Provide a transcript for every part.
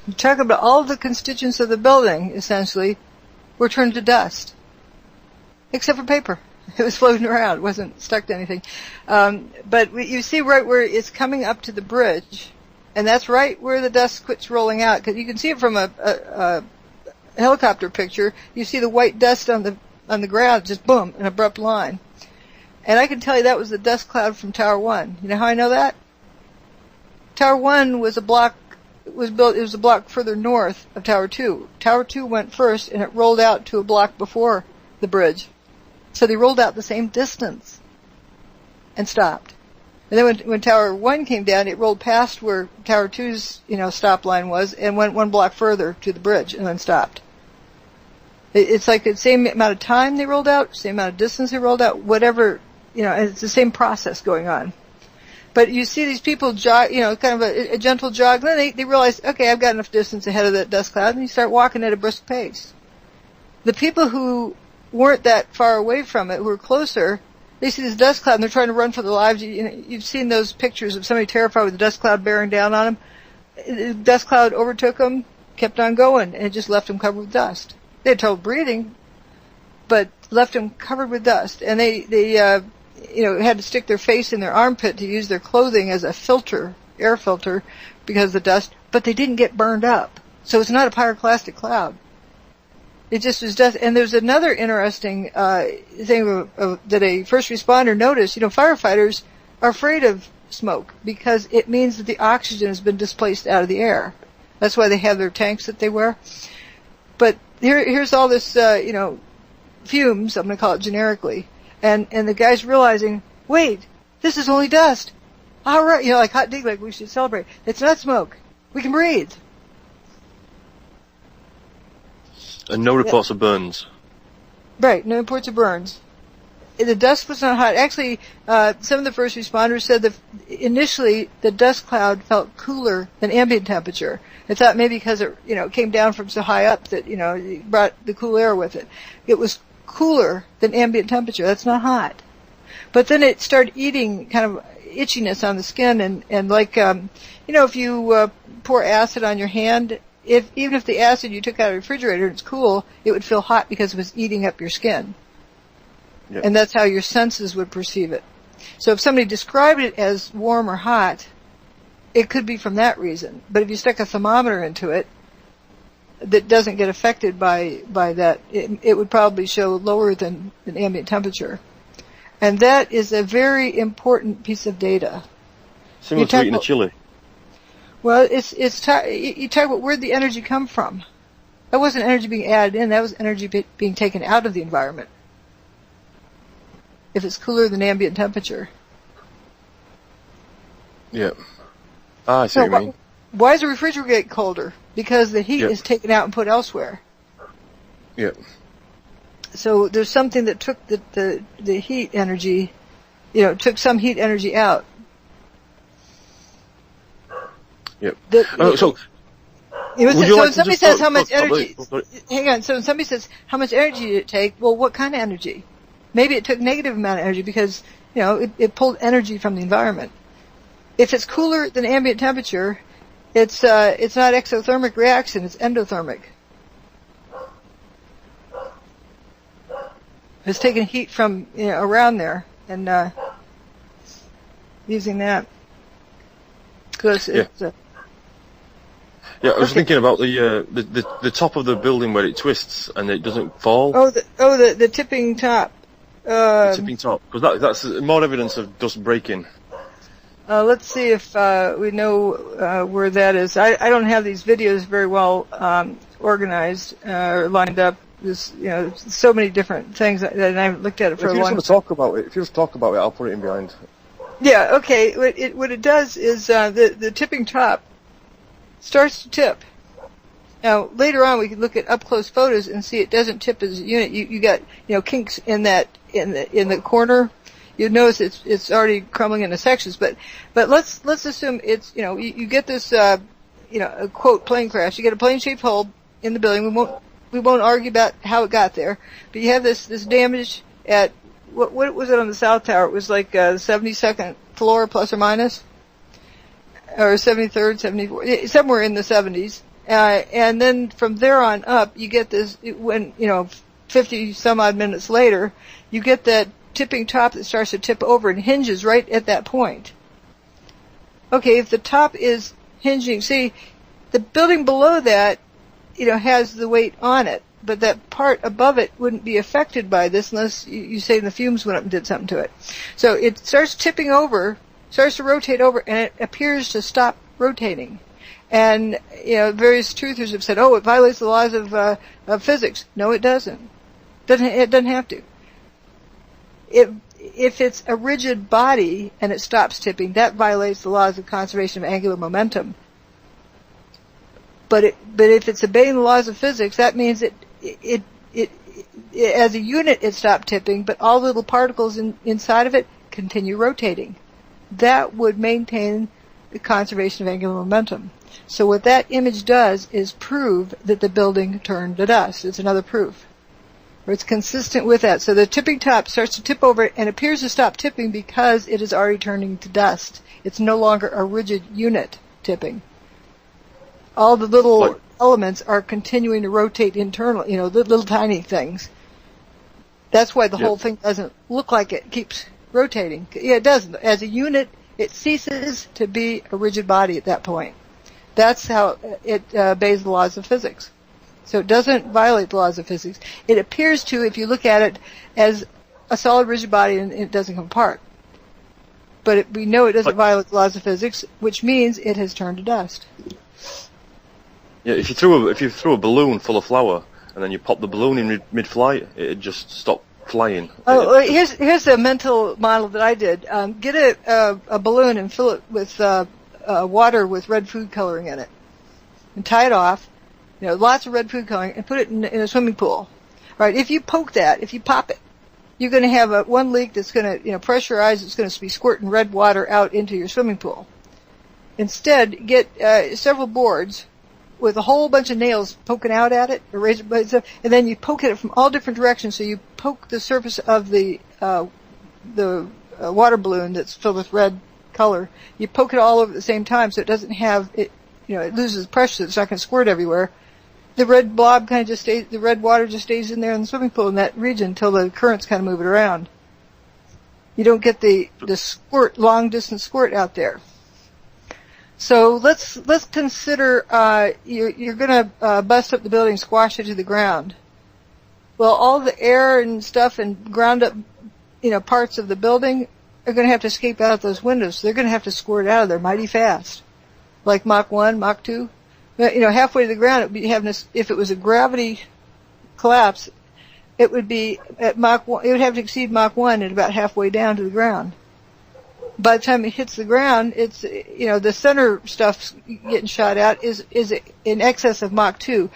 You talk about all the constituents of the building, essentially, were turned to dust. Except for paper. It was floating around. It wasn't stuck to anything. But you see right where it's coming up to the bridge, and that's right where the dust quits rolling out, because you can see it from a helicopter picture. You see the white dust on the ground, just boom, an abrupt line. And I can tell you that was the dust cloud from Tower 1. You know how I know that? Tower 1 was a block further north of Tower 2. Tower 2 went first, and it rolled out to a block before the bridge. So they rolled out the same distance and stopped. And then when Tower 1 came down, it rolled past where Tower 2's, stop line was and went one block further to the bridge and then stopped. It's like the same amount of time they rolled out, same amount of distance they rolled out, whatever, it's the same process going on. But you see these people jog, kind of a gentle jog, and then they realize, okay, I've got enough distance ahead of that dust cloud, and you start walking at a brisk pace. The people who weren't that far away from it, who were closer, they see this dust cloud and they're trying to run for their lives. You've seen those pictures of somebody terrified with the dust cloud bearing down on them. The dust cloud overtook them, kept on going, and it just left them covered with dust. They had trouble breathing, but left them covered with dust. And they had to stick their face in their armpit to use their clothing as a filter, air filter, because of the dust, but they didn't get burned up. So it's not a pyroclastic cloud. It just was dust. And there's another interesting thing that a first responder noticed. Firefighters are afraid of smoke because it means that the oxygen has been displaced out of the air. That's why they have their tanks that they wear. But here's all this, fumes, I'm going to call it generically. And the guy's realizing, wait, this is only dust. All right, like hot dig, like we should celebrate. It's not smoke. We can breathe. And no reports of burns. Right, no reports of burns. The dust was not hot. Actually, some of the first responders said that initially the dust cloud felt cooler than ambient temperature. They thought maybe because it, came down from so high up that, it brought the cool air with it. It was cooler than ambient temperature. That's not hot. But then it started eating kind of itchiness on the skin and like, if you pour acid on your hand, even if the acid you took out of the refrigerator and it's cool, it would feel hot because it was eating up your skin. Yep. And that's how your senses would perceive it. So if somebody described it as warm or hot, it could be from that reason. But if you stick a thermometer into it that doesn't get affected by that, it would probably show lower than ambient temperature. And that is a very important piece of data. Similar to eating a chili. Well, you talk about where'd the energy come from. That wasn't energy being added in, that was energy being taken out of the environment. If it's cooler than ambient temperature. Yeah. I see what you mean. Why does the refrigerator get colder? Because the heat is taken out and put elsewhere. Yeah. So there's something that took the heat energy, took some heat energy out. Yep. So when somebody says how much energy, hang on, so when somebody says how much energy did it take, well, what kind of energy? Maybe it took negative amount of energy because, it pulled energy from the environment. If it's cooler than ambient temperature, it's not exothermic reaction, it's endothermic. It's taking heat from, around there and, using that. Cause it's, I was thinking about the top of the building where it twists and it doesn't fall. The tipping top. The tipping top, because that's more evidence of dust breaking. Let's see if we know where that is. I don't have these videos very well organized or lined up. There's so many different things that I haven't looked at it for a long time. If you just want to talk about it, I'll put it in behind. Yeah, okay. What it does is the tipping top starts to tip. Now later on we can look at up close photos and see it doesn't tip as a unit. You got kinks in the corner. You notice it's already crumbling into sections. But let's assume it's you get this a quote plane crash. You get a plane shaped hole in the building. We won't argue about how it got there. But you have this damage at what was it on the South Tower? It was like 72nd floor plus or minus, or 73rd, 74th, somewhere in the 70s. And then from there on up, you get this, when, 50 some odd minutes later, you get that tipping top that starts to tip over and hinges right at that point. Okay, if the top is hinging, see, the building below that, has the weight on it, but that part above it wouldn't be affected by this unless you say the fumes went up and did something to it. So it starts tipping over, starts to rotate over, and it appears to stop rotating. And, various truthers have said, oh, it violates the laws of physics. No, it doesn't. It doesn't have to. If it's a rigid body and it stops tipping, that violates the laws of conservation of angular momentum. But if it's obeying the laws of physics, that means it as a unit it stopped tipping, but all the little particles inside of it continue rotating. That would maintain the conservation of angular momentum. So what that image does is prove that the building turned to dust. It's another proof. Or it's consistent with that. So the tipping top starts to tip over and appears to stop tipping because it is already turning to dust. It's no longer a rigid unit tipping. All the little elements are continuing to rotate internally, little tiny things. That's why the whole thing doesn't look like it keeps rotating. Yeah, it doesn't. As a unit, it ceases to be a rigid body at that point. That's how it obeys the laws of physics. So it doesn't violate the laws of physics. It appears to, if you look at it as a solid rigid body, and it doesn't come apart. But we know it doesn't violate the laws of physics, which means it has turned to dust. Yeah, if you threw a balloon full of flour and then you pop the balloon in mid-flight, it'd just stop flying. Oh, here's a mental model that I did. Get a balloon and fill it with water with red food coloring in it, and tie it off. Lots of red food coloring, and put it in a swimming pool. All right, if you poke that, if you pop it, you're going to have one leak that's going to, pressurize. It's going to be squirting red water out into your swimming pool. Instead, get several boards with a whole bunch of nails poking out at it, and then you poke at it from all different directions. So you poke the surface of the water balloon that's filled with red color. You poke it all over at the same time, so it doesn't have it. It loses pressure. So it's not going to squirt everywhere. The red blob kind of just stays. The red water just stays in there in the swimming pool in that region until the currents kind of move it around. You don't get the squirt, long distance squirt out there. So let's consider you're going to bust up the building, squash it to the ground. Well, all the air and stuff and ground up, parts of the building are going to have to escape out those windows. So they're going to have to squirt out of there mighty fast, like Mach 1, Mach 2. Halfway to the ground, it would be having if it was a gravity collapse, it would be at Mach 1. It would have to exceed Mach 1 at about halfway down to the ground. By the time it hits the ground, it's, the center stuff getting shot out is in excess of Mach 2.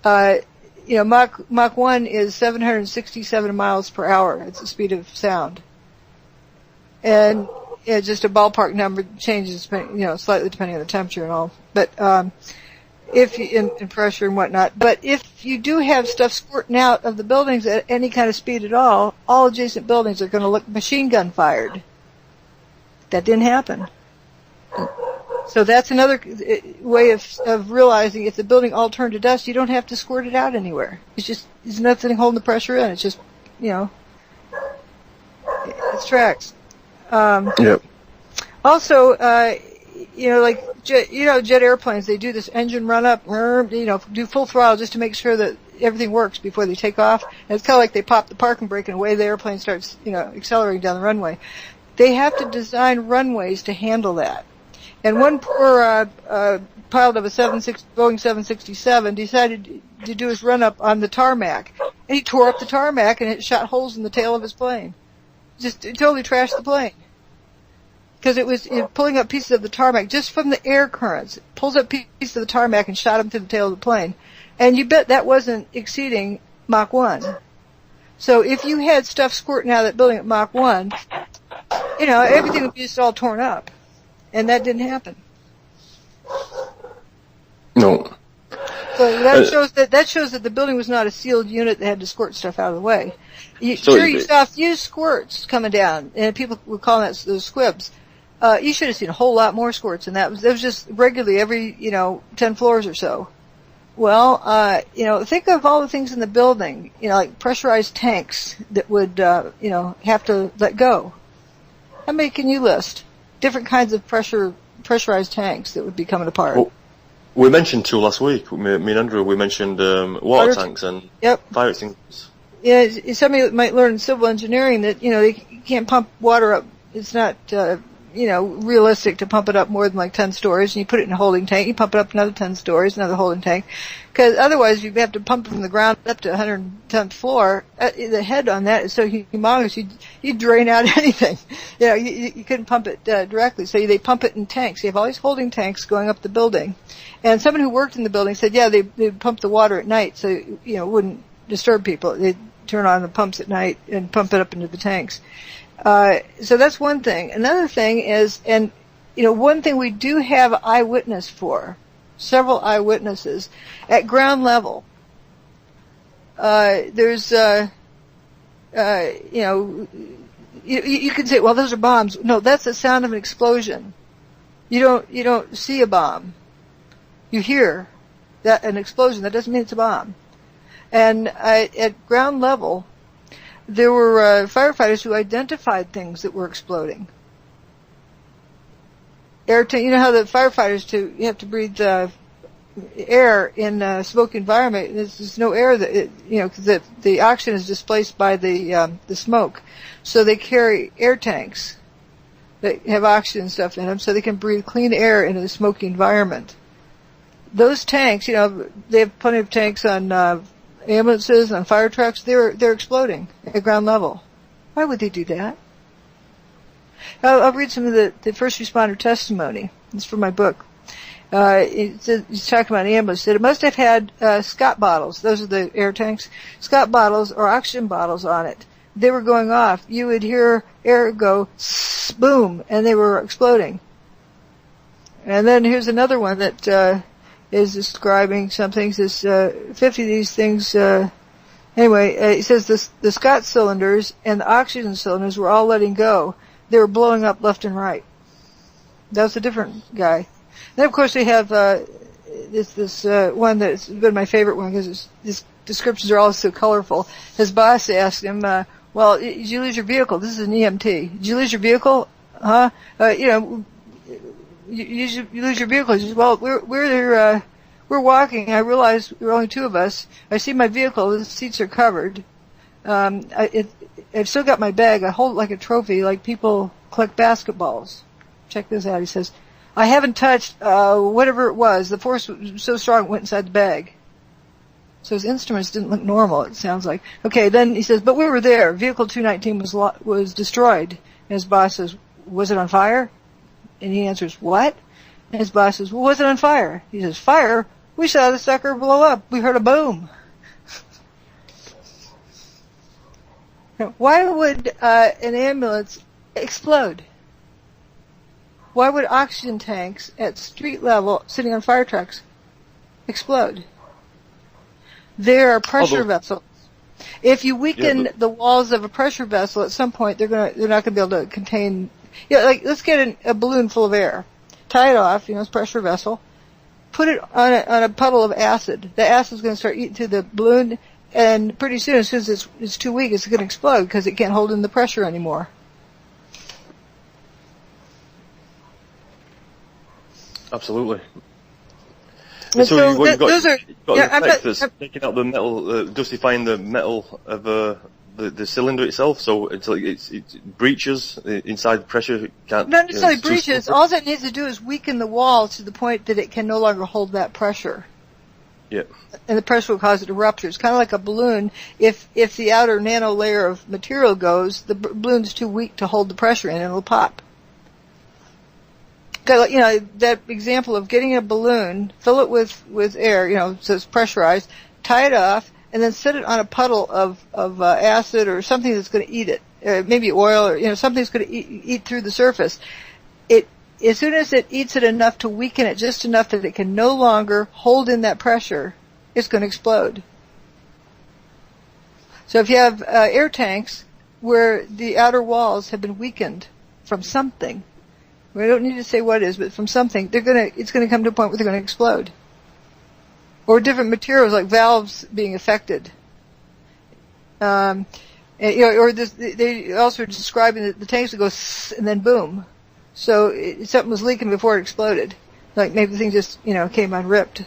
Mach 1 is 767 miles per hour. It's the speed of sound. And just a ballpark number changes, slightly depending on the temperature and all. But, if you, in pressure and whatnot. But if you do have stuff squirting out of the buildings at any kind of speed at all adjacent buildings are going to look machine gun fired. That didn't happen. So that's another way of realizing if the building all turned to dust, you don't have to squirt it out anywhere. There's nothing holding the pressure in. It's just, it's tracks. Yep. Also, jet airplanes, they do this engine run up, do full throttle just to make sure that everything works before they take off. And it's kind of like they pop the parking brake and away the airplane starts, accelerating down the runway. They have to design runways to handle that. And one poor pilot of a Boeing 767 decided to do his run-up on the tarmac. And he tore up the tarmac and it shot holes in the tail of his plane. It totally trashed the plane. Because it was pulling up pieces of the tarmac just from the air currents. It pulls up pieces of the tarmac and shot them through the tail of the plane. And you bet that wasn't exceeding Mach 1. So if you had stuff squirting out of that building at Mach 1, everything would be just all torn up. And that didn't happen. No. So that shows that the building was not a sealed unit that had to squirt stuff out of the way. You saw a few squirts coming down, and people were calling that those squibs. You should have seen a whole lot more squirts, and that was just regularly every 10 floors or so. Well, think of all the things in the building, like pressurized tanks that would, have to let go. How many can you list? Different kinds of pressurized tanks that would be coming apart. Well, we mentioned 2 last week. Me and Andrew, we mentioned water tanks and fire extinguishers. Yeah, somebody might learn in civil engineering that, they can't pump water up. It's not, realistic to pump it up more than like 10 stories, and you put it in a holding tank, you pump it up another 10 stories, another holding tank, because otherwise you'd have to pump it from the ground up to 110th floor. The head on that is so humongous, you'd drain out anything. You couldn't pump it directly, so they pump it in tanks. You have all these holding tanks going up the building, and someone who worked in the building said, they pump the water at night, so it wouldn't disturb people. They'd turn on the pumps at night and pump it up into the tanks. So that's one thing. Another thing is, one thing we do have eyewitness for, several eyewitnesses, at ground level. There's, you can say, well, those are bombs. No, that's the sound of an explosion. You don't see a bomb. You hear an explosion. That doesn't mean it's a bomb. And at ground level, there were firefighters who identified things that were exploding. How the firefighters you have to breathe air in a smoky environment. There's no air because the oxygen is displaced by the smoke. So they carry air tanks that have oxygen stuff in them, so they can breathe clean air in a smoky environment. Those tanks, they have plenty of tanks on ambulances, on fire trucks, they're exploding at ground level. Why would they do that? I'll read some of the first responder testimony. It's from my book. He's talking about an ambulance. That it must have had Scott bottles. Those are the air tanks. Scott bottles or oxygen bottles on it. They were going off. You would hear air go boom, and they were exploding. And then here's another one that is describing some things. There's 50 of these things. It says the Scott cylinders and the oxygen cylinders were all letting go. They were blowing up left and right. That was a different guy. Then, of course, we have this one that's been my favorite one because his descriptions are all so colorful. His boss asked him, well, did you lose your vehicle? This is an EMT. Did you lose your vehicle? Huh? You lose your vehicle. He says, well, we're walking. I realize there are only 2 of us. I see my vehicle. The seats are covered. I've still got my bag. I hold it like a trophy, like people collect basketballs. Check this out. He says, I haven't touched whatever it was. The force was so strong it went inside the bag. So his instruments didn't look normal, it sounds like. Okay, then he says, but we were there. Vehicle 219 was destroyed. And his boss says, was it on fire? And he answers, what? And his boss says, well, was it on fire? He says, fire? We saw the sucker blow up. We heard a boom. Why would an ambulance explode? Why would oxygen tanks at street level sitting on fire trucks explode? There are pressure vessels. If you weaken the walls of a pressure vessel, at some point they're not going to be able to contain. Let's get a balloon full of air, tie it off. It's a pressure vessel. Put it on a puddle of acid. The acid is going to start eating through the balloon, and pretty soon, as soon as it's too weak, it's going to explode because it can't hold in the pressure anymore. Absolutely. So what those are. Taking out the metal, dustifying the metal of the cylinder itself, so it's like it breaches inside the pressure. Can't. Not necessarily breaches. All it needs to do is weaken the wall to the point that it can no longer hold that pressure. Yeah. And the pressure will cause it to rupture. It's kind of like a balloon. If the outer nano layer of material goes, the balloon's too weak to hold the pressure in, and it'll pop. That example of getting a balloon, fill it with air, so it's pressurized, tie it off, and then set it on a puddle of acid or something that's going to eat it, maybe oil or something that's going to eat through the surface. As soon as it eats it enough to weaken it just enough that it can no longer hold in that pressure, it's going to explode. So if you have air tanks where the outer walls have been weakened from something, we don't need to say what it is, but from something, it's going to come to a point where they're going to explode. or different materials like valves being affected. And, or this, they also are describing that the tanks would go and then boom. So something was leaking before it exploded. Like maybe the thing just, came unripped.